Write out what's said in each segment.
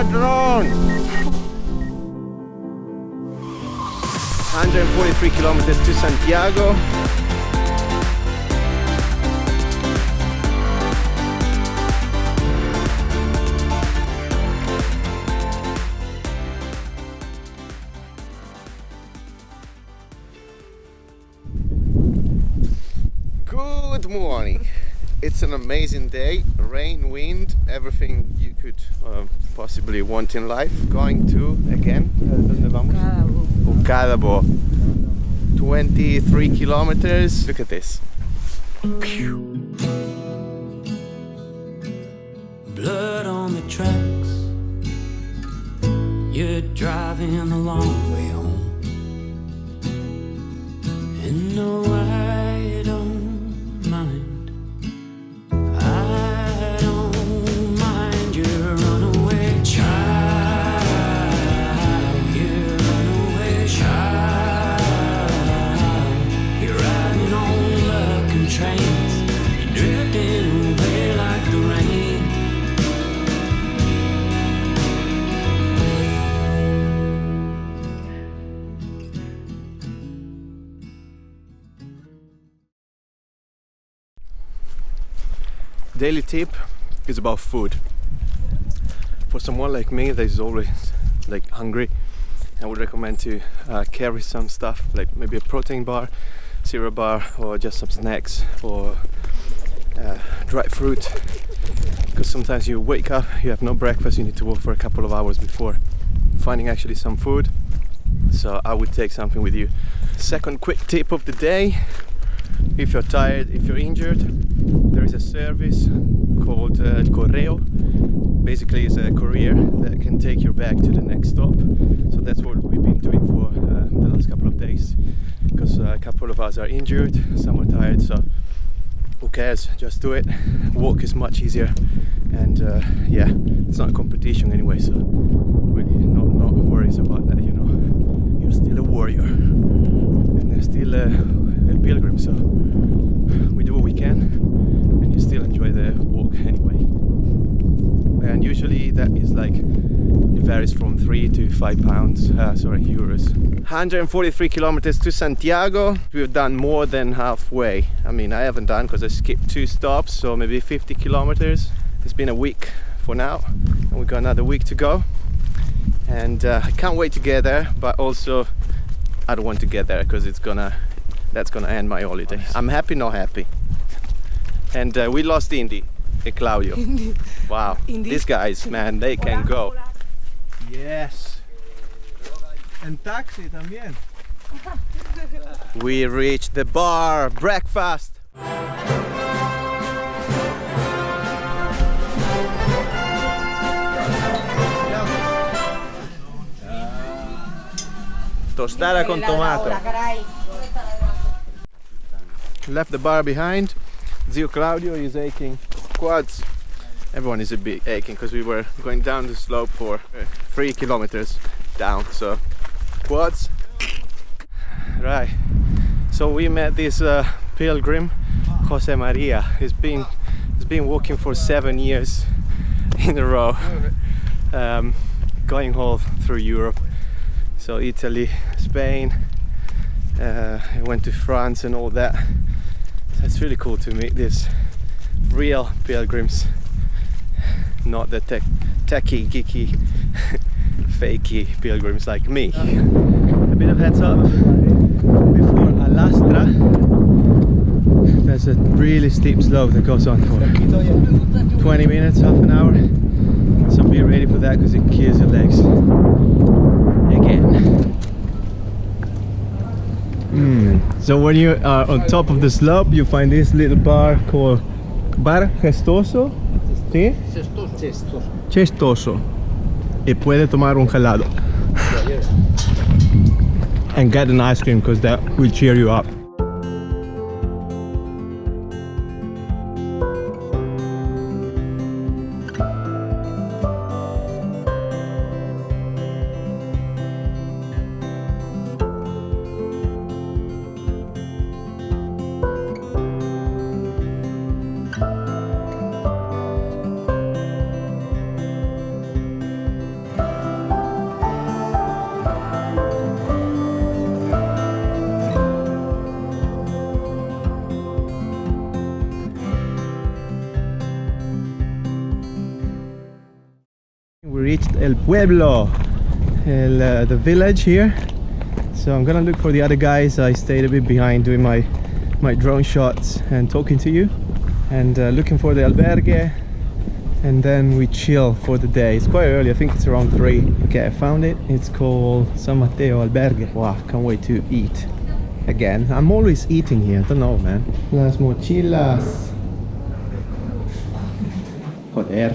Padron! 143 kilometers to Santiago. Good morning. It's an amazing day. Rain, wind, everything you could possibly want in life. Going to, again, ¿dónde vamos? Cadavo. 23 kilometers. Look at this. Blood on the tracks. You're driving a long way home. And no, I don't mind. I don't mind your runaway child. Your runaway child. You're riding on luck and trains. You're drifting away like the rain. Daily tip is about food. For someone like me that is always like hungry, I would recommend to carry some stuff, like maybe a protein bar, cereal bar, or just some snacks or dry fruit, because sometimes you wake up, you have no breakfast, you need to walk for a couple of hours before finding actually some food. So I would take something with you. Second quick tip of the day: if you're tired, if you're injured, there is a service called El Correo. Basically, it's a courier that can take your bag to the next stop. So that's what we've been doing for the last couple of days, because a couple of us are injured, some are tired, so who cares, just do it. Walk is much easier, and yeah, it's not a competition anyway, so really not worries about that, you know. You're still a warrior, and there's still a pilgrim, so we do what we can, and you still enjoy the walk anyway. And usually that is like, it varies from 3 to 5 pounds, euros. 143 kilometers to Santiago. We've done more than halfway. I mean, I haven't done because I skipped 2 stops, so maybe 50 kilometers. It's been a week for now, and we've got another week to go. And I can't wait to get there, but also I don't want to get there because that's gonna end my holiday. I'm happy, not happy. And we lost Indy and Claudio. Wow, these guys, man, they can go. Yes. And taxi también. We reached the bar, breakfast. Tostada con tomato. Left the bar behind. Zio Claudio is aching. Quads. Everyone is a bit aching because we were going down the slope for 3 kilometers down. So quads. Right. So we met this pilgrim, Jose Maria. He's been walking for 7 years in a row, going all through Europe. So Italy, Spain. He went to France and all that. So it's really cool to meet these real pilgrims, not the techie, geeky, fakey pilgrims like me. A bit of heads up before Alastra. There's a really steep slope that goes on for 20 minutes, half an hour. So be ready for that because it kills your legs again. So when you are on top of the slope, you find this little bar called Bar Gestoso. ¿Sí? Chestoso. Y puede tomar un helado. And get an ice cream because that will cheer you up. We reached El Pueblo, the village here. So I'm gonna look for the other guys. I stayed a bit behind doing my drone shots and talking to you, and looking for the albergue, and then we chill for the day. It's quite early, I think it's around 3. Okay, I found it. It's called San Mateo Albergue. Wow, can't wait to eat again. I'm always eating here, I don't know, man. Las mochilas. Joder.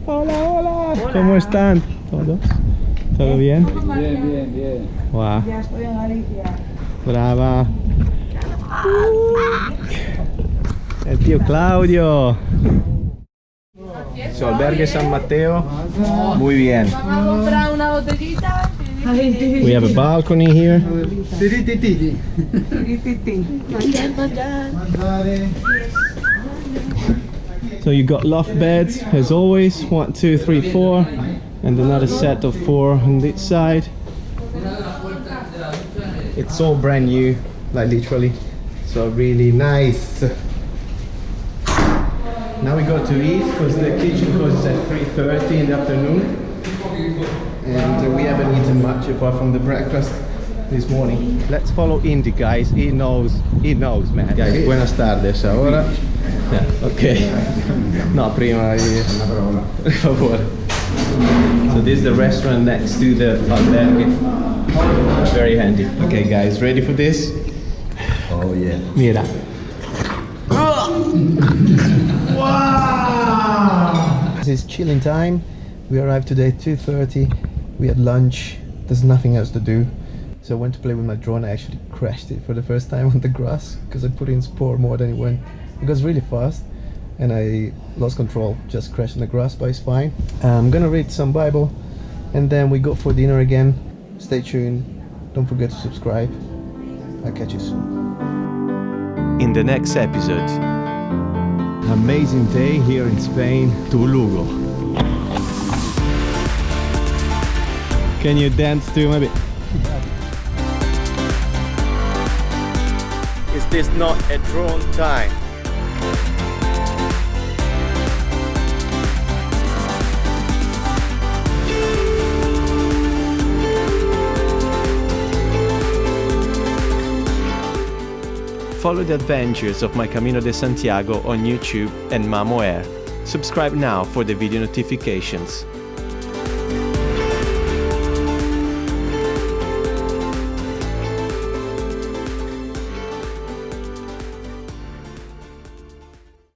Hola, hola. ¿Cómo están todos? ¿Todo bien? Bien, bien. Wow. Ya estoy en Galicia. Brava. El tío Claudio. So, albergue San Mateo. Muy bien. Vamos a comprar una botellita. We have a balcony here. So you got loft beds as always, 1, 2, 3, 4, and another set of 4 on this side. It's all brand new, like literally, so really nice. Now we go to eat because the kitchen closes at 3:30 in the afternoon, and we haven't eaten much apart from the breakfast this morning. Let's follow Indy, guys. He knows, man. Guys, buenas tardes ahora. Yeah, okay. No, prima per favore. So this is the restaurant next to the albergue. Very handy. Okay, guys, ready for this? Oh yeah. Mira. Wow! This is chilling time. We arrived today at 2:30. We had lunch. There's nothing else to do. So I went to play with my drone. I actually crashed it for the first time on the grass because I put in sport more than it went. It goes really fast and I lost control, just crashed in the grass, but it's fine. I'm gonna read some Bible and then we go for dinner again. Stay tuned, don't forget to subscribe. I'll catch you soon. In the next episode, amazing day here in Spain, to Lugo. Can you dance too, maybe? Is this not a drone time? Follow the adventures of my Camino de Santiago on YouTube and Mamo Air. Subscribe now for the video notifications.